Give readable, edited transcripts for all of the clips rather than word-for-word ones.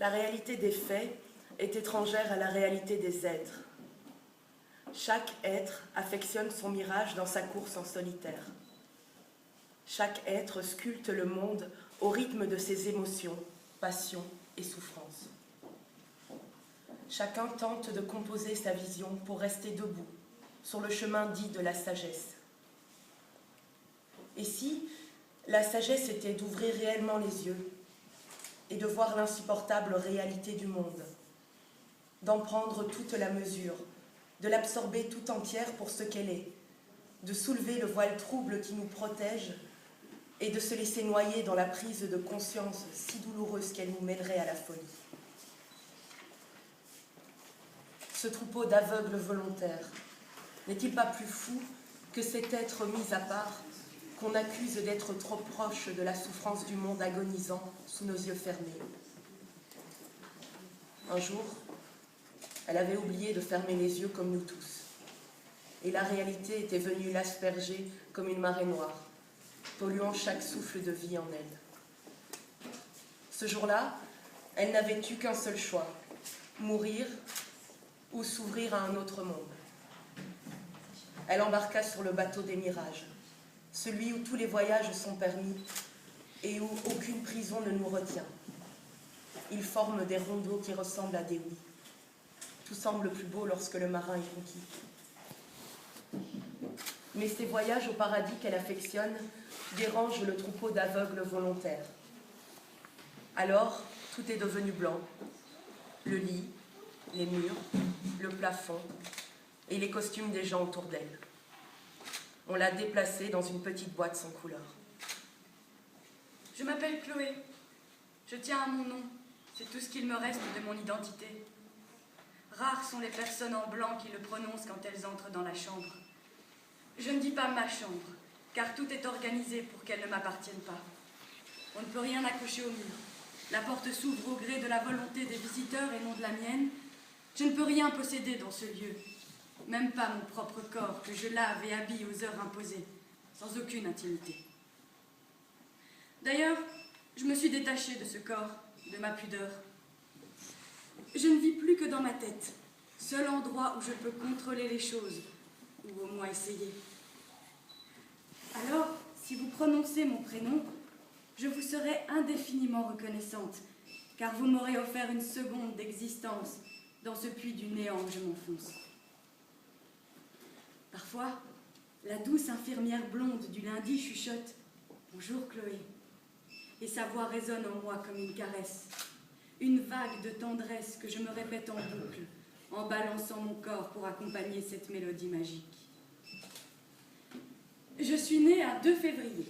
La réalité des faits est étrangère à la réalité des êtres. Chaque être affectionne son mirage dans sa course en solitaire. Chaque être sculpte le monde au rythme de ses émotions, passions et souffrances. Chacun tente de composer sa vision pour rester debout sur le chemin dit de la sagesse. Et si la sagesse était d'ouvrir réellement les yeux et de voir l'insupportable réalité du monde, d'en prendre toute la mesure, de l'absorber tout entière pour ce qu'elle est, de soulever le voile trouble qui nous protège et de se laisser noyer dans la prise de conscience si douloureuse qu'elle nous mènerait à la folie. Ce troupeau d'aveugles volontaires n'est-il pas plus fou que cet être mis à part qu'on accuse d'être trop proche de la souffrance du monde agonisant sous nos yeux fermés? Un jour, elle avait oublié de fermer les yeux comme nous tous, et la réalité était venue l'asperger comme une marée noire, polluant chaque souffle de vie en elle. Ce jour-là, elle n'avait eu qu'un seul choix, mourir ou s'ouvrir à un autre monde. Elle embarqua sur le bateau des mirages, celui où tous les voyages sont permis et où aucune prison ne nous retient. Il forme des rondeaux qui ressemblent à des oui. Tout semble plus beau lorsque le marin est conquis. Mais ces voyages au paradis qu'elle affectionne dérangent le troupeau d'aveugles volontaires. Alors, tout est devenu blanc. Le lit, les murs, le plafond et les costumes des gens autour d'elle. On l'a déplacée dans une petite boîte sans couleur. Je m'appelle Chloé. Je tiens à mon nom. C'est tout ce qu'il me reste de mon identité. Rares sont les personnes en blanc qui le prononcent quand elles entrent dans la chambre. Je ne dis pas ma chambre, car tout est organisé pour qu'elle ne m'appartienne pas. On ne peut rien accrocher au mur. La porte s'ouvre au gré de la volonté des visiteurs et non de la mienne. Je ne peux rien posséder dans ce lieu, même pas mon propre corps que je lave et habille aux heures imposées, sans aucune intimité. D'ailleurs, je me suis détachée de ce corps, de ma pudeur. Je ne vis plus que dans ma tête, seul endroit où je peux contrôler les choses, ou au moins essayer. Alors, si vous prononcez mon prénom, je vous serai indéfiniment reconnaissante, car vous m'aurez offert une seconde d'existence dans ce puits du néant où je m'enfonce. Parfois, la douce infirmière blonde du lundi chuchote « Bonjour Chloé », et sa voix résonne en moi comme une caresse, une vague de tendresse que je me répète en boucle, en balançant mon corps pour accompagner cette mélodie magique. Je suis née un 2 février,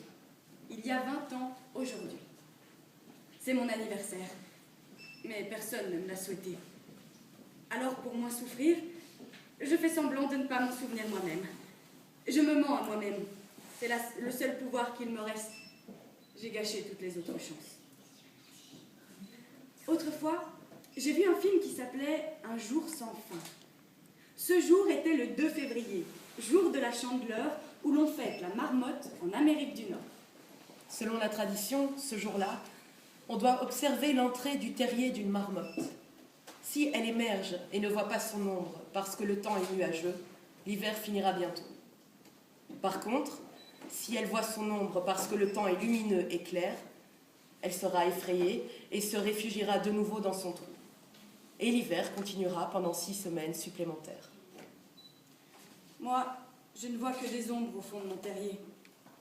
il y a 20 ans aujourd'hui. C'est mon anniversaire, mais personne ne me l'a souhaité. Alors pour moins souffrir, je fais semblant de ne pas m'en souvenir moi-même. Je me mens à moi-même, c'est le seul pouvoir qu'il me reste. J'ai gâché toutes les autres chances. Autrefois, j'ai vu un film qui s'appelait « Un jour sans fin ». Ce jour était le 2 février, jour de la Chandeleur, où l'on fête la marmotte en Amérique du Nord. Selon la tradition, ce jour-là, on doit observer l'entrée du terrier d'une marmotte. Si elle émerge et ne voit pas son ombre parce que le temps est nuageux, l'hiver finira bientôt. Par contre, si elle voit son ombre parce que le temps est lumineux et clair, elle sera effrayée et se réfugiera de nouveau dans son trou. Et l'hiver continuera pendant 6 semaines supplémentaires. Moi, je ne vois que des ombres au fond de mon terrier,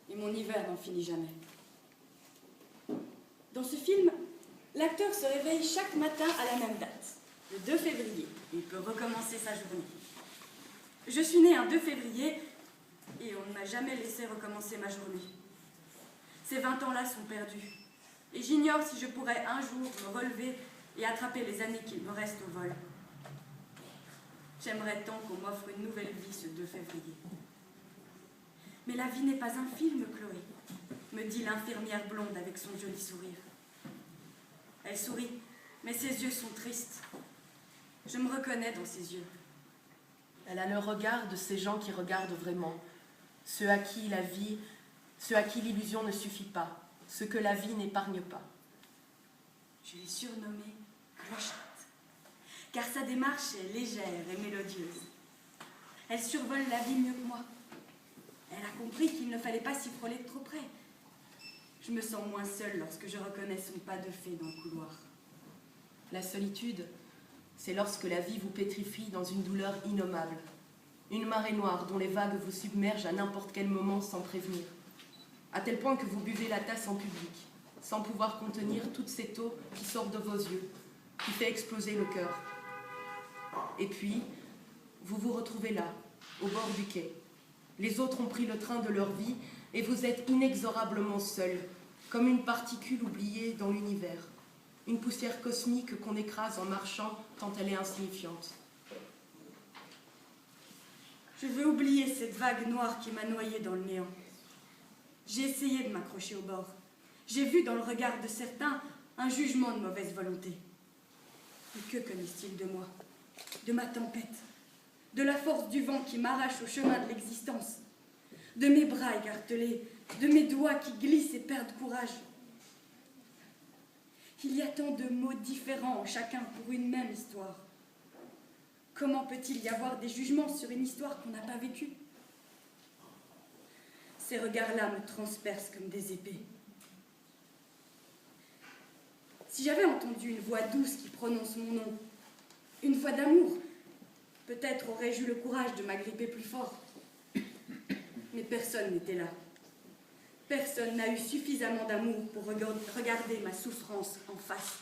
et mon hiver n'en finit jamais. Dans ce film, l'acteur se réveille chaque matin à la même date, le 2 février. Il peut recommencer sa journée. Je suis née un 2 février, et on ne m'a jamais laissé recommencer ma journée. Ces 20 ans-là sont perdus, et j'ignore si je pourrais un jour me relever et attraper les années qu'il me reste au vol. J'aimerais tant qu'on m'offre une nouvelle vie ce 2 février. Mais la vie n'est pas un film, Chloé, me dit l'infirmière blonde avec son joli sourire. Elle sourit, mais ses yeux sont tristes. Je me reconnais dans ses yeux. Elle a le regard de ces gens qui regardent vraiment, ceux à qui la vie, ceux à qui l'illusion ne suffit pas, ceux que la vie n'épargne pas. Je l'ai surnommée clochette, car sa démarche est légère et mélodieuse. Elle survole la vie mieux que moi. Elle a compris qu'il ne fallait pas s'y frôler de trop près. Je me sens moins seule lorsque je reconnais son pas de fée dans le couloir. La solitude, c'est lorsque la vie vous pétrifie dans une douleur innommable. Une marée noire dont les vagues vous submergent à n'importe quel moment sans prévenir. À tel point que vous buvez la tasse en public, sans pouvoir contenir toute cette eau qui sort de vos yeux, qui fait exploser le cœur. Et puis, vous vous retrouvez là, au bord du quai. Les autres ont pris le train de leur vie et vous êtes inexorablement seul, comme une particule oubliée dans l'univers, une poussière cosmique qu'on écrase en marchant tant elle est insignifiante. Je veux oublier cette vague noire qui m'a noyée dans le néant. J'ai essayé de m'accrocher au bord. J'ai vu dans le regard de certains un jugement de mauvaise volonté. Mais que connaissent-ils de moi, de ma tempête, de la force du vent qui m'arrache au chemin de l'existence, de mes bras écartelés, de mes doigts qui glissent et perdent courage? Il y a tant de mots différents, chacun pour une même histoire. Comment peut-il y avoir des jugements sur une histoire qu'on n'a pas vécue? Ces regards-là me transpercent comme des épées. Si j'avais entendu une voix douce qui prononce mon nom, une voix d'amour, peut-être aurais-je eu le courage de m'agripper plus fort. Mais personne n'était là. Personne n'a eu suffisamment d'amour pour regarder ma souffrance en face.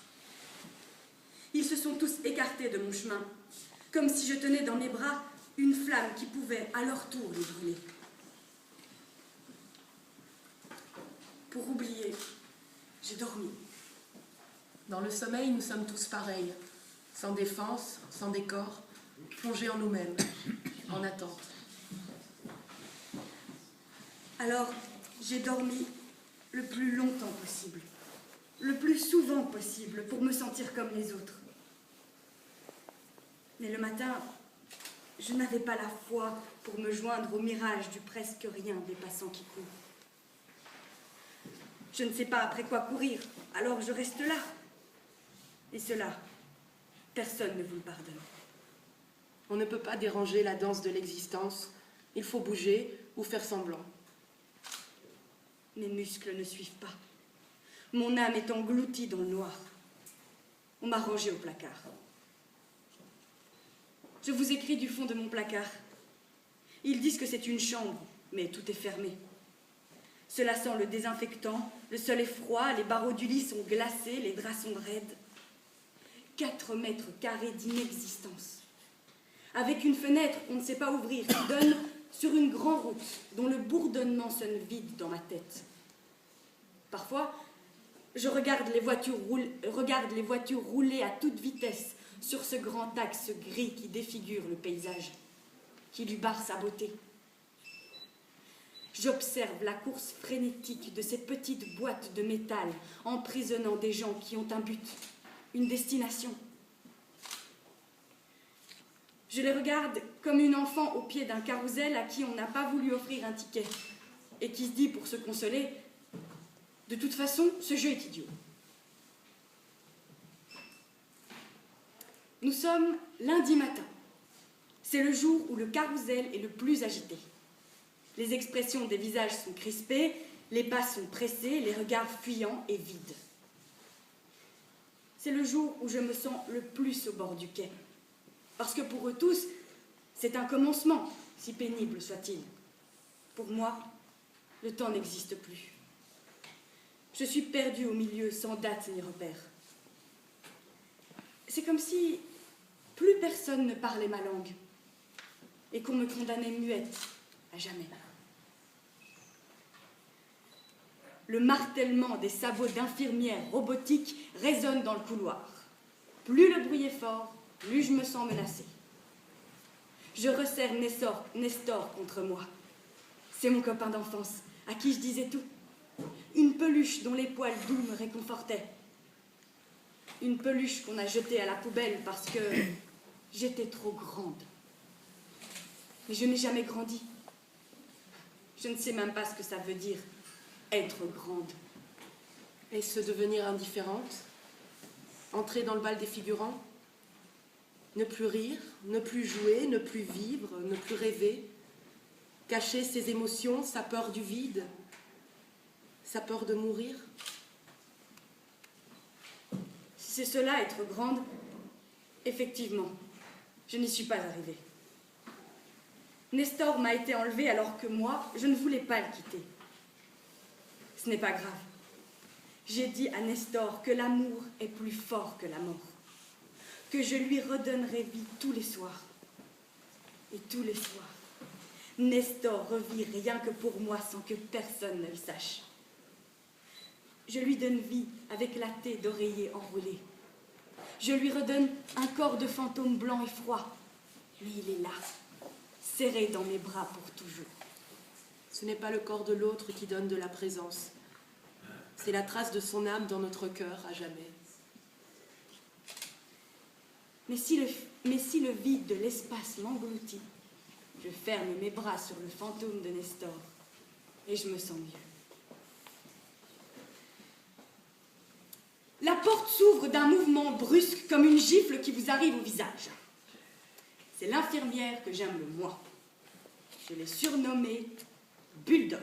Ils se sont tous écartés de mon chemin, comme si je tenais dans mes bras une flamme qui pouvait à leur tour les brûler. Pour oublier, j'ai dormi. Dans le sommeil, nous sommes tous pareils, sans défense, sans décor, plongés en nous-mêmes, en attente. Alors, j'ai dormi le plus longtemps possible, le plus souvent possible, pour me sentir comme les autres. Mais le matin, je n'avais pas la foi pour me joindre au mirage du presque rien des passants qui courent. Je ne sais pas après quoi courir, alors je reste là. Et cela, personne ne vous le pardonne. On ne peut pas déranger la danse de l'existence. Il faut bouger ou faire semblant. Mes muscles ne suivent pas. Mon âme est engloutie dans le noir. On m'a rangé au placard. Je vous écris du fond de mon placard. Ils disent que c'est une chambre, mais tout est fermé. Cela sent le désinfectant, le sol est froid, les barreaux du lit sont glacés, les draps sont raides. 4 mètres carrés d'inexistence. Avec une fenêtre, on ne sait pas ouvrir, qui donne sur une grande route dont le bourdonnement sonne vide dans ma tête. Parfois, je regarde les voitures rouler à toute vitesse sur ce grand axe gris qui défigure le paysage, qui lui barre sa beauté. J'observe la course frénétique de ces petites boîtes de métal emprisonnant des gens qui ont un but, une destination. Je les regarde comme une enfant au pied d'un carrousel à qui on n'a pas voulu offrir un ticket et qui se dit pour se consoler « De toute façon, ce jeu est idiot ». Nous sommes lundi matin. C'est le jour où le carrousel est le plus agité. Les expressions des visages sont crispées, les pas sont pressés, les regards fuyants et vides. C'est le jour où je me sens le plus au bord du quai. Parce que pour eux tous, c'est un commencement, si pénible soit-il. Pour moi, le temps n'existe plus. Je suis perdue au milieu, sans date ni repère. C'est comme si plus personne ne parlait ma langue et qu'on me condamnait muette à jamais. Le martèlement des sabots d'infirmières robotiques résonne dans le couloir. Plus le bruit est fort, plus je me sens menacée. Je resserre Nestor contre moi. C'est mon copain d'enfance, à qui je disais tout. Une peluche dont les poils doux me réconfortaient. Une peluche qu'on a jetée à la poubelle parce que j'étais trop grande. Mais je n'ai jamais grandi. Je ne sais même pas ce que ça veut dire, être grande. Est-ce devenir indifférente? Entrer dans le bal des figurants, ne plus rire, ne plus jouer, ne plus vivre, ne plus rêver, cacher ses émotions, sa peur du vide, sa peur de mourir. Si c'est cela, être grande, effectivement, je n'y suis pas arrivée. Nestor m'a été enlevé alors que moi, je ne voulais pas le quitter. Ce n'est pas grave. J'ai dit à Nestor que l'amour est plus fort que la mort, que je lui redonnerai vie tous les soirs. Et tous les soirs, Nestor revit rien que pour moi sans que personne ne le sache. Je lui donne vie avec la thé d'oreiller enroulée. Je lui redonne un corps de fantôme blanc et froid. Mais il est là, serré dans mes bras pour toujours. Ce n'est pas le corps de l'autre qui donne de la présence. C'est la trace de son âme dans notre cœur à jamais. Mais si le vide de l'espace m'engloutit, je ferme mes bras sur le fantôme de Nestor et je me sens mieux. La porte s'ouvre d'un mouvement brusque comme une gifle qui vous arrive au visage. C'est l'infirmière que j'aime le moins. Je l'ai surnommée Bulldog.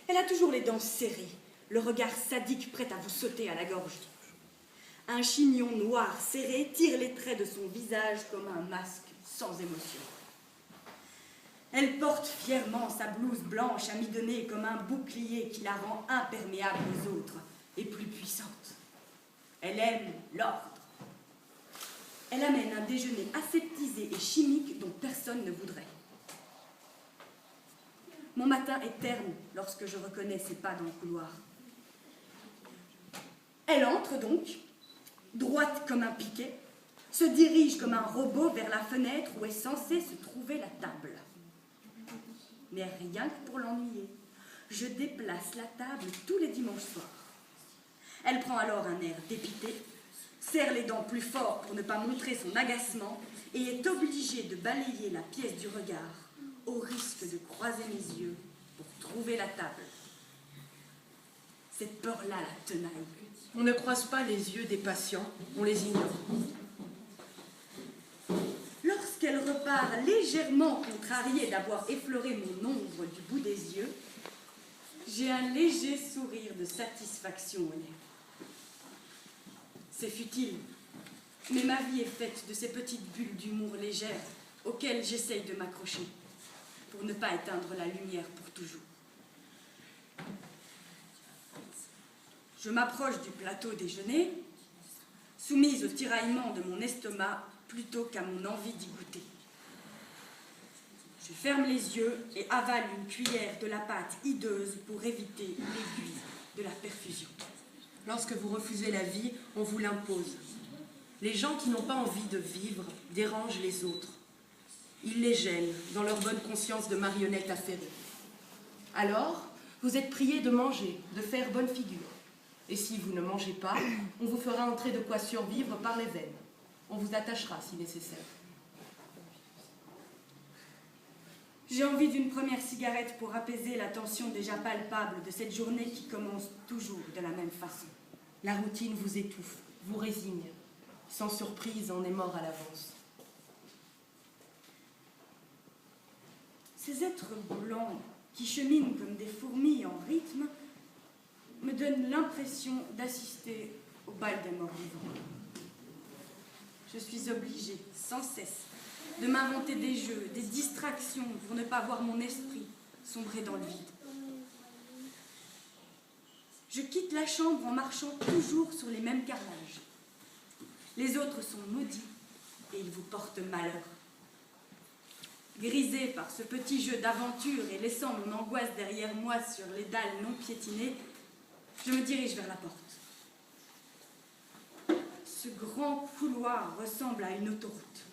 Elle a toujours les dents serrées, le regard sadique prêt à vous sauter à la gorge. Un chignon noir serré tire les traits de son visage comme un masque sans émotion. Elle porte fièrement sa blouse blanche amidonnée comme un bouclier qui la rend imperméable aux autres et plus puissante. Elle aime l'ordre. Elle amène un déjeuner aseptisé et chimique dont personne ne voudrait. Mon matin est terne lorsque je reconnais ses pas dans le couloir. Elle entre donc, droite comme un piquet, se dirige comme un robot vers la fenêtre où est censée se trouver la table. Mais rien que pour l'ennuyer, je déplace la table tous les dimanches soirs. Elle prend alors un air dépité, serre les dents plus fort pour ne pas montrer son agacement et est obligée de balayer la pièce du regard au risque de croiser mes yeux pour trouver la table. Cette peur-là la tenaille. On ne croise pas les yeux des patients, on les ignore. Lorsqu'elle repart légèrement contrariée d'avoir effleuré mon ombre du bout des yeux, j'ai un léger sourire de satisfaction aux lèvres. C'est futile, mais ma vie est faite de ces petites bulles d'humour légère auxquelles j'essaye de m'accrocher pour ne pas éteindre la lumière pour toujours. Je m'approche du plateau déjeuner, soumise au tiraillement de mon estomac plutôt qu'à mon envie d'y goûter. Je ferme les yeux et avale une cuillère de la pâte hideuse pour éviter l'aiguille de la perfusion. Lorsque vous refusez la vie, on vous l'impose. Les gens qui n'ont pas envie de vivre dérangent les autres. Ils les gênent dans leur bonne conscience de marionnettes affairées. Alors, vous êtes priés de manger, de faire bonne figure. Et si vous ne mangez pas, on vous fera entrer de quoi survivre par les veines. On vous attachera si nécessaire. J'ai envie d'une première cigarette pour apaiser la tension déjà palpable de cette journée qui commence toujours de la même façon. La routine vous étouffe, vous résigne. Sans surprise, on est mort à l'avance. Ces êtres blancs qui cheminent comme des fourmis en rythme me donnent l'impression d'assister au bal des morts vivants. Je suis obligée, sans cesse, de m'inventer des jeux, des distractions pour ne pas voir mon esprit sombrer dans le vide. Je quitte la chambre en marchant toujours sur les mêmes carrelages. Les autres sont maudits et ils vous portent malheur. Grisée par ce petit jeu d'aventure et laissant mon angoisse derrière moi sur les dalles non piétinées, je me dirige vers la porte. Ce grand couloir ressemble à une autoroute.